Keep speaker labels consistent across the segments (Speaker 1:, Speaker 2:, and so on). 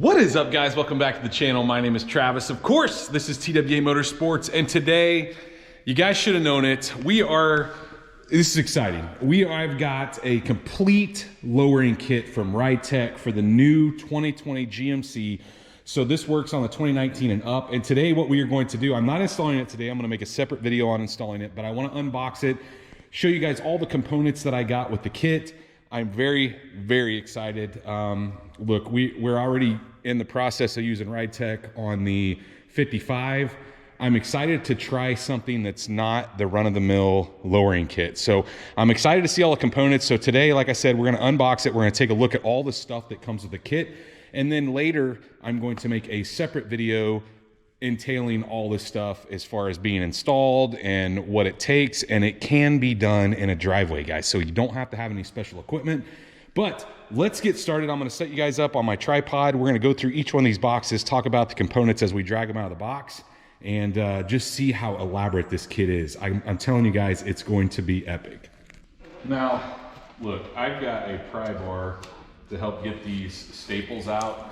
Speaker 1: What is up, guys? Welcome back to the channel. My name is Travis. Of course, this is TWA Motorsports, and today, you guys should have known it, this is exciting. I've got a complete lowering kit from Ridetech for the new 2020 GMC. So this works on the 2019 and up, and today what we are going to do, I'm not installing it today, I'm gonna make a separate video on installing it, but I wanna unbox it, show you guys all the components that I got with the kit. I'm very, very excited. Look, we're already in the process of using Ridetech on the 55. I'm excited to try something that's not the run-of-the-mill lowering kit. So I'm excited to see all the components. So today, like I said, we're gonna unbox it. We're gonna take a look at all the stuff that comes with the kit. And then later, I'm going to make a separate video entailing all this stuff as far as being installed and what it takes. And it can be done in a driveway, guys. So you don't have to have any special equipment. But let's get started. I'm gonna set you guys up on my tripod. We're gonna go through each one of these boxes, talk about the components as we drag them out of the box, and just see how elaborate this kit is. I'm telling you guys, it's going to be epic. Now, look, I've got a pry bar to help get these staples out.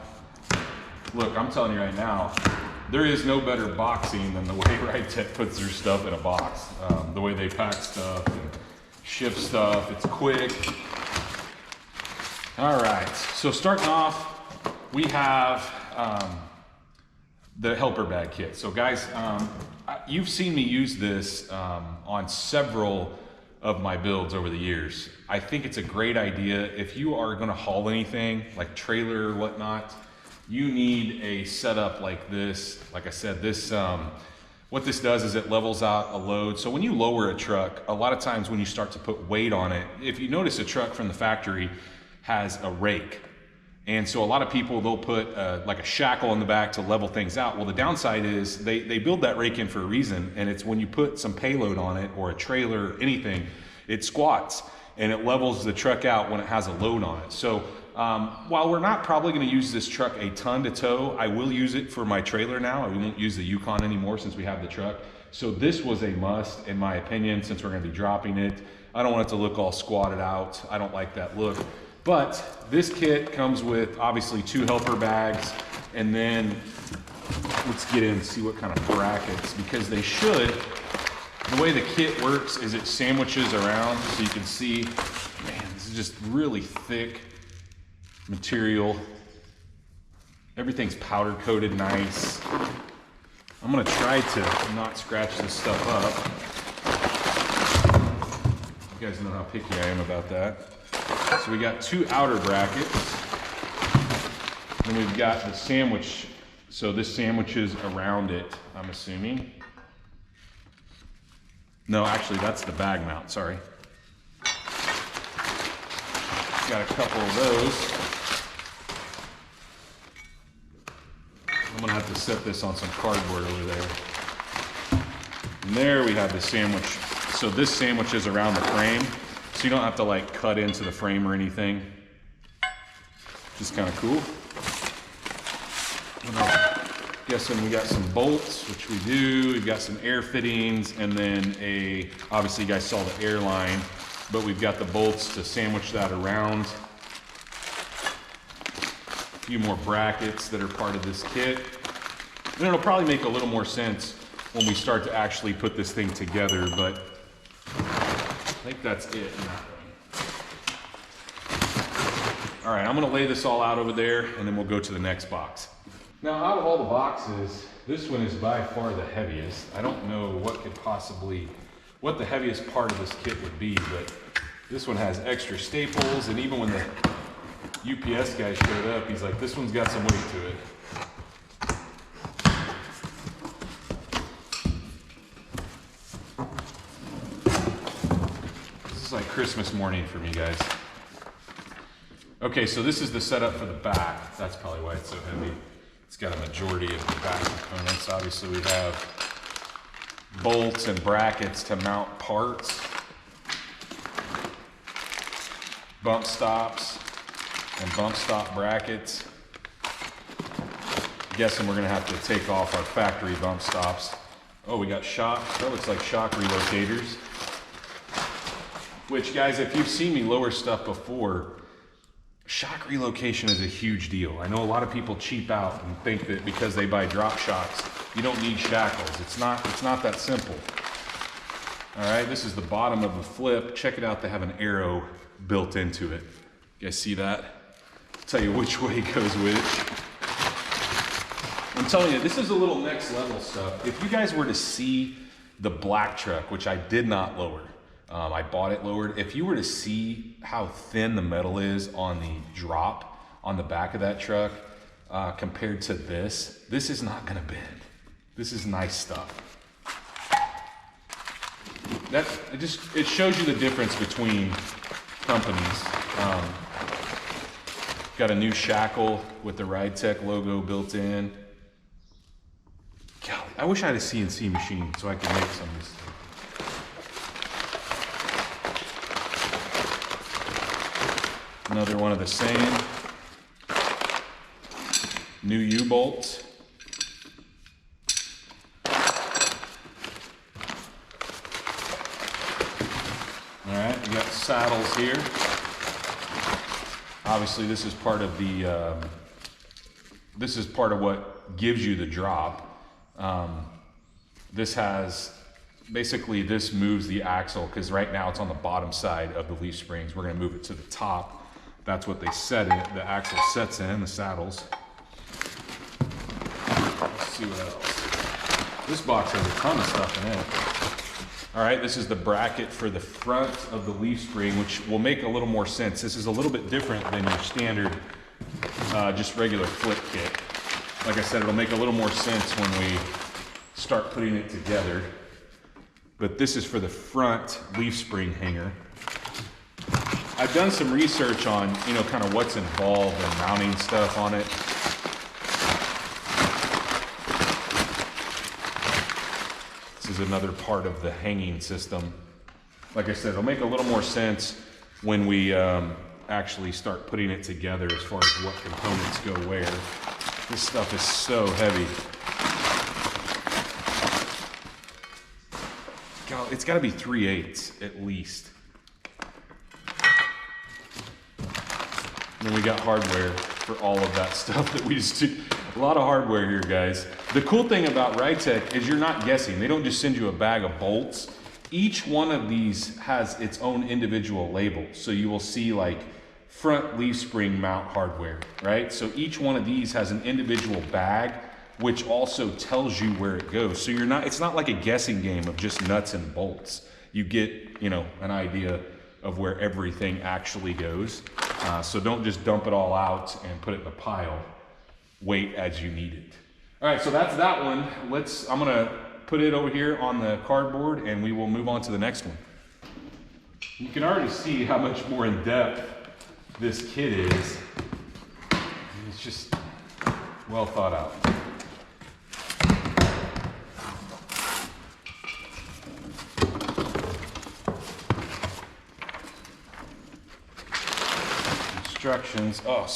Speaker 1: Look, I'm telling you right now, there is no better boxing than the way Ridetech puts their stuff in a box. The way they pack stuff and ship stuff, it's quick. All right, so starting off, we have the helper bag kit. So guys, you've seen me use this on several of my builds over the years. I think it's a great idea. If you are gonna haul anything, like trailer or whatnot, you need a setup like this. Like I said, this what this does is it levels out a load. So when you lower a truck, a lot of times when you start to put weight on it, if you notice a truck from the factory has a rake. And so a lot of people, they'll put like a shackle in the back to level things out. Well, the downside is they build that rake in for a reason, and it's when you put some payload on it or a trailer or anything, it squats and it levels the truck out when it has a load on it. So while we're not probably gonna use this truck a ton to tow, I will use it for my trailer now. I won't use the Yukon anymore since we have the truck. So this was a must, in my opinion, since we're gonna be dropping it. I don't want it to look all squatted out. I don't like that look. But this kit comes with obviously 2 helper bags, and then let's get in and see what kind of brackets, because they should, the way the kit works is it sandwiches around, so you can see, man, this is just really thick material. Everything's powder coated nice. I'm gonna try to not scratch this stuff up. You guys know how picky I am about that. So we got 2 outer brackets, and we've got the sandwich. So this sandwiches around it, I'm assuming. No, actually that's the bag mount, sorry. Got a couple of those. I'm gonna have to set this on some cardboard over there. And there we have the sandwich. So this sandwiches around the frame, so you don't have to like cut into the frame or anything. Just kind of cool. I'm guessing we got some bolts, which we do. We've got some air fittings, and then obviously you guys saw the air line, but we've got the bolts to sandwich that around. A few more brackets that are part of this kit. And it'll probably make a little more sense when we start to actually put this thing together, but I think that's it in that one. All right, I'm gonna lay this all out over there, and then we'll go to the next box. Now, out of all the boxes, this one is by far the heaviest. I don't know what the heaviest part of this kit would be, but this one has extra staples, and even when the UPS guy showed up, he's like, this one's got some weight to it. It's like Christmas morning for me, guys. Okay, so this is the setup for the back. That's probably why it's so heavy. It's got a majority of the back components. Obviously, we have bolts and brackets to mount parts, bump stops and bump stop brackets. I'm guessing we're gonna have to take off our factory bump stops. Oh, we got shock. That looks like shock relocators. Which, guys, if you've seen me lower stuff before, shock relocation is a huge deal. I know a lot of people cheap out and think that because they buy drop shocks, you don't need shackles. It's not that simple. All right, this is the bottom of the flip. Check it out, they have an arrow built into it. You guys see that? I'll tell you which way goes which. I'm telling you, this is a little next level stuff. If you guys were to see the black truck, which I did not lower, I bought it lowered. If you were to see how thin the metal is on the drop on the back of that truck compared to this is not gonna bend. This is nice stuff. It shows you the difference between companies. Got a new shackle with the Ridetech logo built in. God, I wish I had a CNC machine so I could make some of this stuff. Another one of the same. New U-bolts. All right, we got saddles here. Obviously, this is part of the. This is part of what gives you the drop. This has basically this moves the axle because right now it's on the bottom side of the leaf springs. We're going to move it to the top. That's what they set it. The axle sets in the saddles. Let's see what else. This box has a ton of stuff in it. All right, this is the bracket for the front of the leaf spring, which will make a little more sense. This is a little bit different than your standard, just regular flip kit. Like I said, it'll make a little more sense when we start putting it together. But this is for the front leaf spring hanger. I've done some research on, kind of what's involved in mounting stuff on it. This is another part of the hanging system. Like I said, it'll make a little more sense when we actually start putting it together as far as what components go where. This stuff is so heavy. God, it's gotta be 3/8 at least. And then we got hardware for all of that stuff that we just do. A lot of hardware here, guys. The cool thing about Ridetech is you're not guessing. They don't just send you a bag of bolts. Each one of these has its own individual label. So you will see like front leaf spring mount hardware, right? So each one of these has an individual bag, which also tells you where it goes. So it's not like a guessing game of just nuts and bolts. You get, an idea of where everything actually goes. So don't just dump it all out and put it in a pile. Wait as you need it. All right, so that's that one. I'm gonna put it over here on the cardboard and we will move on to the next one. You can already see how much more in depth this kit is. It's just well thought out. Instructions. Oh,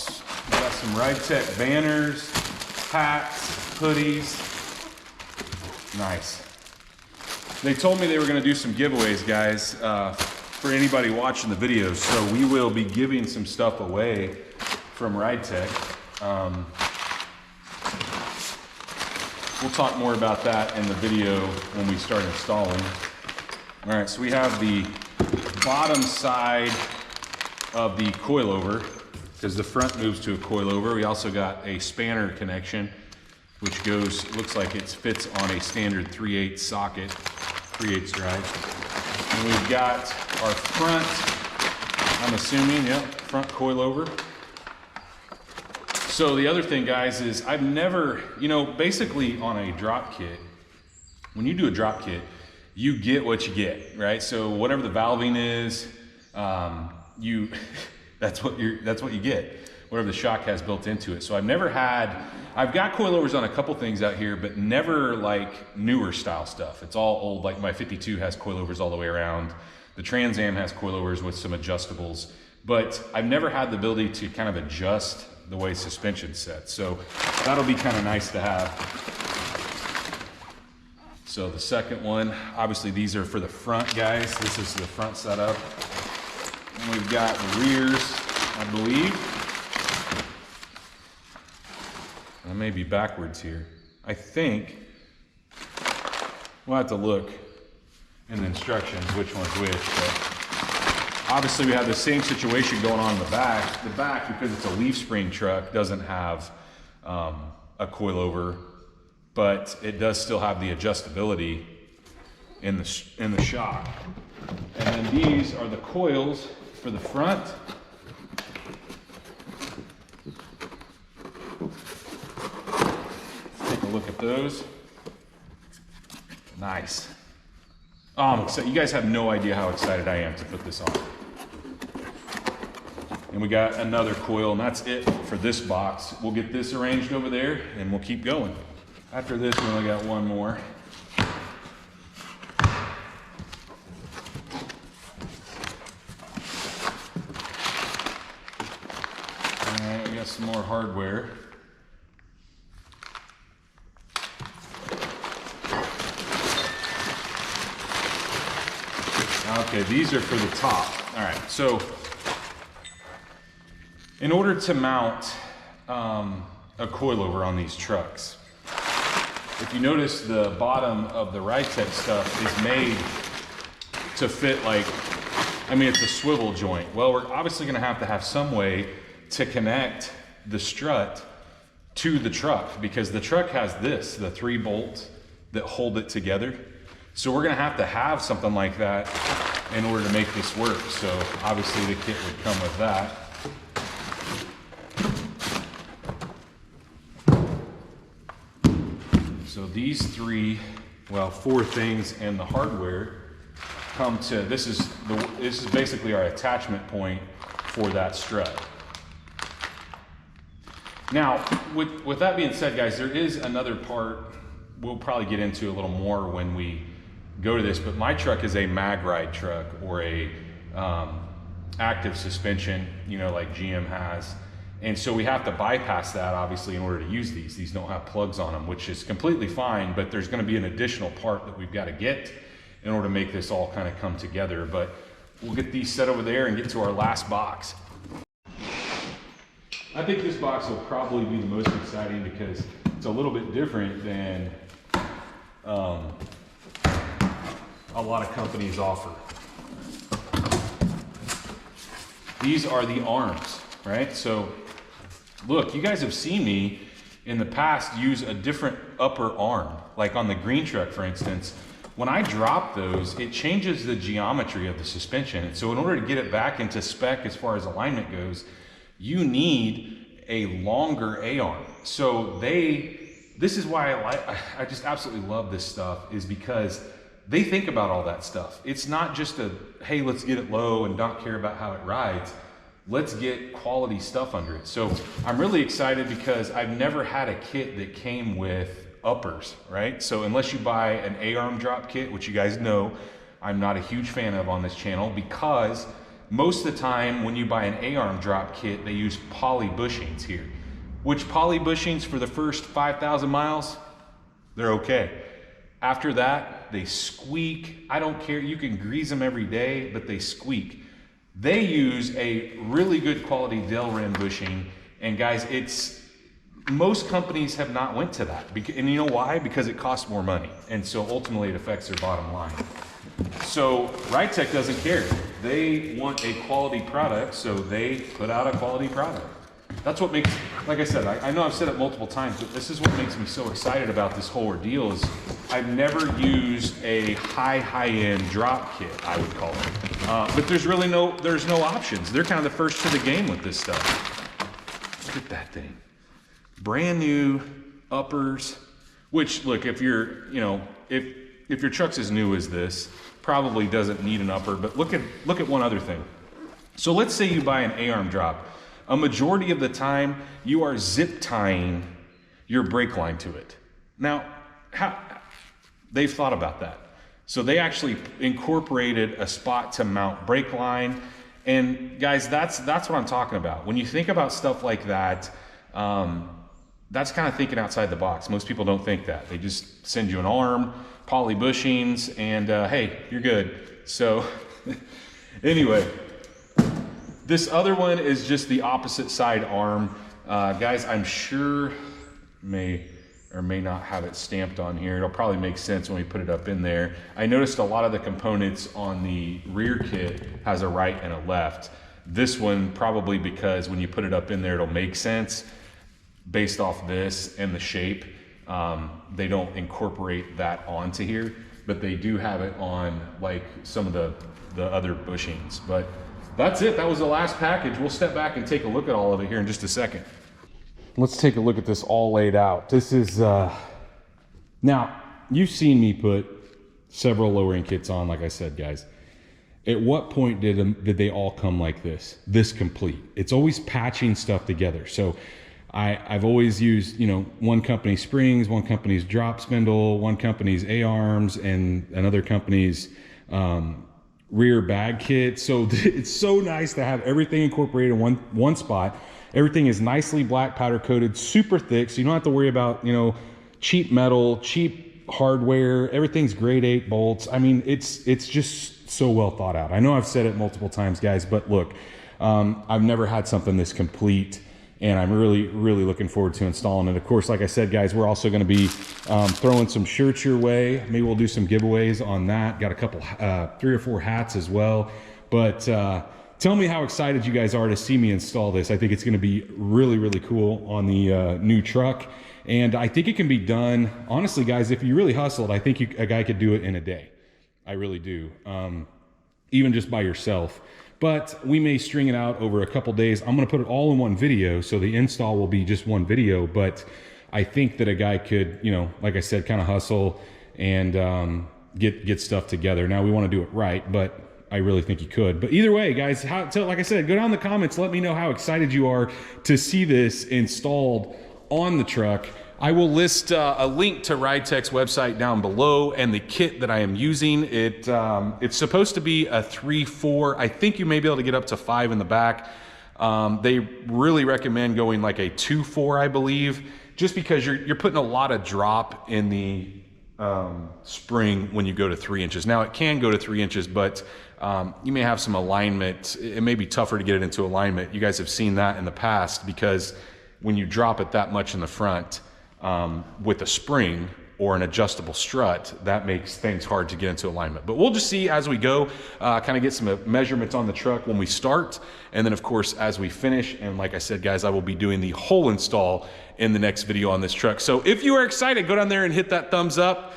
Speaker 1: we got some Ridetech banners, hats, hoodies. Nice. They told me they were going to do some giveaways, guys, for anybody watching the videos. So we will be giving some stuff away from Ridetech. We'll talk more about that in the video when we start installing. All right, so we have the bottom side of the coilover, because the front moves to a coilover. We also got a spanner connection, which looks like it fits on a standard 3/8 socket, 3/8 drive. And we've got our front, I'm assuming, front coilover. So the other thing, guys, is I've never, basically on a drop kit, when you do a drop kit, you get what you get, right? So whatever the valving is, that's what you get, whatever the shock has built into it. So I've got coilovers on a couple things out here, but never like newer style stuff. It's all old, like my 52 has coilovers all the way around. The Trans Am has coilovers with some adjustables, but I've never had the ability to kind of adjust the way suspension's set. So that'll be kind of nice to have. So the second one, obviously these are for the front, guys. This is the front setup. And we've got the rears, I believe. I may be backwards here. I think we'll have to look in the instructions which one's which, but obviously we have the same situation going on in the back. The back, because it's a leaf spring truck, doesn't have a coilover, but it does still have the adjustability in the shock. And then these are the coils for the front. Take a look at those. Nice. Oh, I'm excited. You guys have no idea how excited I am to put this on. And we got another coil, and that's it for this box. We'll get this arranged over there, and we'll keep going. After this, we only got one more. Alright, we got some more hardware. Okay, these are for the top. All right, so in order to mount a coilover on these trucks, if you notice, the bottom of the Ridetech stuff is made to fit like, I mean, it's a swivel joint. Well, we're obviously gonna have to have some way to connect the strut to the truck, because the truck has this, the 3 bolts that hold it together. So we're gonna have to have something like that in order to make this work. So obviously the kit would come with that. So these 4 things and the hardware come to, this is basically our attachment point for that strut. Now, with that being said, guys, there is another part we'll probably get into a little more when we go to this, but my truck is a mag ride truck, or a active suspension, you know, like GM has. And so we have to bypass that, obviously, in order to use these. These don't have plugs on them, which is completely fine, but there's gonna be an additional part that we've got to get in order to make this all kind of come together. But we'll get these set over there and get to our last box. I think this box will probably be the most exciting because it's a little bit different than a lot of companies offer. These are the arms, right? So look, you guys have seen me in the past use a different upper arm, like on the green truck, for instance. When I drop those, it changes the geometry of the suspension. And so in order to get it back into spec as far as alignment goes, you need a longer A-arm. So this is why I just absolutely love this stuff, is because they think about all that stuff. It's not just a, hey, let's get it low and not care about how it rides. Let's get quality stuff under it. So I'm really excited because I've never had a kit that came with uppers, right? So unless you buy an A-arm drop kit, which you guys know I'm not a huge fan of on this channel, because most of the time when you buy an A-arm drop kit, they use poly bushings here, which poly bushings for the first 5,000 miles, they're okay. After that, they squeak. I don't care, you can grease them every day, but they squeak. They use a really good quality Delrin bushing, and guys, most companies have not went to that. And you know why? Because it costs more money, and so ultimately it affects their bottom line. So Ridetech doesn't care. They want a quality product, so they put out a quality product. That's what makes, like I said, I know I've said it multiple times, but this is what makes me so excited about this whole ordeal is I've never used a high-end drop kit, I would call it. But there's no options. They're kind of the first to the game with this stuff. Look at that thing. Brand new uppers, which look, if you're, you know, if your truck's as new as this, probably doesn't need an upper, but look at one other thing. So let's say you buy an A-arm drop. A majority of the time, you are zip tying your brake line to it. Now, they've thought about that. So they actually incorporated a spot to mount brake line. And guys, that's what I'm talking about. When you think about stuff like that, that's kind of thinking outside the box. Most people don't think that. They just send you an arm, poly bushings, and hey, you're good. So anyway, this other one is just the opposite side arm. Guys, I'm sure may or may not have it stamped on here. It'll probably make sense when we put it up in there. I noticed a lot of the components on the rear kit has a right and a left. This one, probably because when you put it up in there, it'll make sense based off this and the shape. They don't incorporate that onto here, but they do have it on like some of the other bushings. But that's it, that was the last package. We'll step back and take a look at all of it here in just a second. Let's take a look at this all laid out. This is, now you've seen me put several lowering kits on, like I said, guys. At what point did they all come like this complete? It's always patching stuff together. So I've always used, you know, one company's springs, one company's drop spindle, one company's A-arms, and another company's rear bag kit. So it's so nice to have everything incorporated in one spot. Everything is nicely black powder coated, super thick, so you don't have to worry about, you know, cheap metal, cheap hardware. Everything's grade 8 bolts. I mean, it's just so well thought out. I know I've said it multiple times, guys, but look, I've never had something this complete, and I'm really looking forward to installing it. Of course, like I said, guys, we're also going to be throwing some shirts your way. Maybe we'll do some giveaways on that. Got a couple, 3 or 4 hats as well. But tell me how excited you guys are to see me install this. I think it's going to be really cool on the new truck. And I think it can be done, honestly, guys, if you really hustled, I think a guy could do it in a day. I really do, even just by yourself. But we may string it out over a couple days. I'm going to put it all in one video, so the install will be just one video. But I think that a guy could, you know, like I said, kind of hustle and get stuff together. Now, we want to do it right, but I really think you could. But either way, guys, like I said, go down in the comments. Let me know how excited you are to see this installed on the truck. I will list a link to Ridetech's website down below and the kit that I am using. It's supposed to be a 3/4. I think you may be able to get up to 5 in the back. They really recommend going like a 2/4, I believe, just because you're putting a lot of drop in the spring when you go to 3 inches. Now it can go to 3 inches, but you may have some alignment. It may be tougher to get it into alignment. You guys have seen that in the past, because when you drop it that much in the front, with a spring or an adjustable strut, that makes things hard to get into alignment. But we'll just see as we go, kind of get some measurements on the truck when we start, and then of course as we finish. And like I said, guys, I will be doing the whole install in the next video on this truck. So if you are excited, go down there and hit that thumbs up.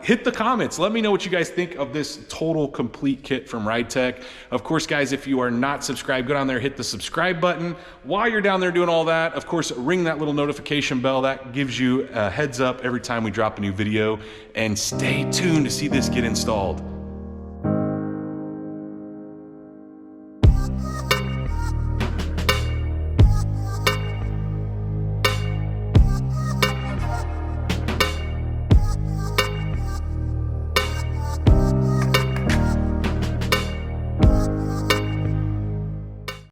Speaker 1: Hit the comments. Let me know what you guys think of this total complete kit from Ridetech. Of course, guys, if you are not subscribed, go down there, hit the subscribe button. While you're down there doing all that, of course, ring that little notification bell. That gives you a heads up every time we drop a new video. And stay tuned to see this get installed.